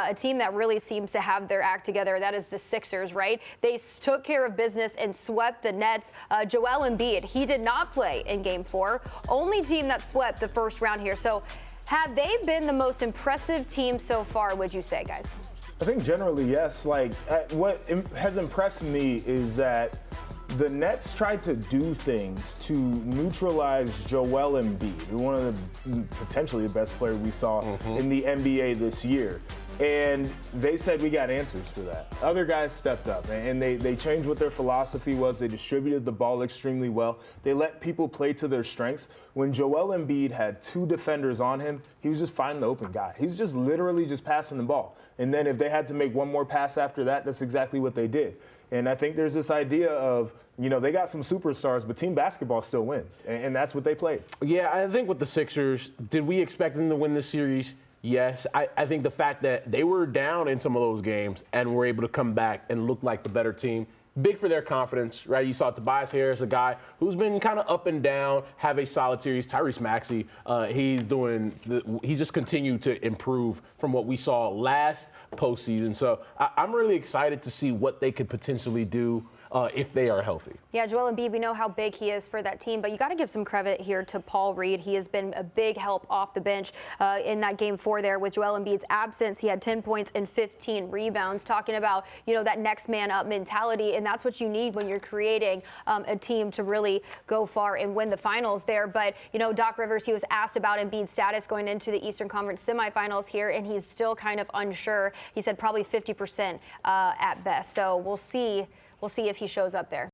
a team that really seems to have their act together. That is the Sixers, right? They took care of business and swept the Nets. Joel Embiid, he did not play in Game 4. Only team that swept the first round here. So have they been the most impressive team so far, would you say, guys? I think generally, yes. What has impressed me is that the Nets tried to do things to neutralize Joel Embiid, one of the potentially the best player we saw in the NBA this year. And they said, we got answers for that. Other guys stepped up, and they changed what their philosophy was. They distributed the ball extremely well. They let people play to their strengths. When Joel Embiid had 2 defenders on him, he was just finding the open guy. He was just literally just passing the ball. And then if they had to make one more pass after that, that's exactly what they did. And I think there's this idea of, they got some superstars, but team basketball still wins. And that's what they played. Yeah, I think with the Sixers, did we expect them to win this series? Yes. I think the fact that they were down in some of those games and were able to come back and look like the better team, big for their confidence, right? You saw Tobias Harris, a guy who's been kind of up and down, have a solid series. Tyrese Maxey, he's just continued to improve from what we saw last postseason. So I'm really excited to see what they could potentially do if they are healthy. Yeah, Joel Embiid, we know how big he is for that team, but you got to give some credit here to Paul Reed. He has been a big help off the bench in that Game 4 there with Joel Embiid's absence. He had 10 points and 15 rebounds, talking about, that next man up mentality, and that's what you need when you're creating a team to really go far and win the finals there. But, Doc Rivers, he was asked about Embiid's status going into the Eastern Conference semifinals here, and he's still kind of unsure. He said probably 50% at best. So we'll see if he shows up there.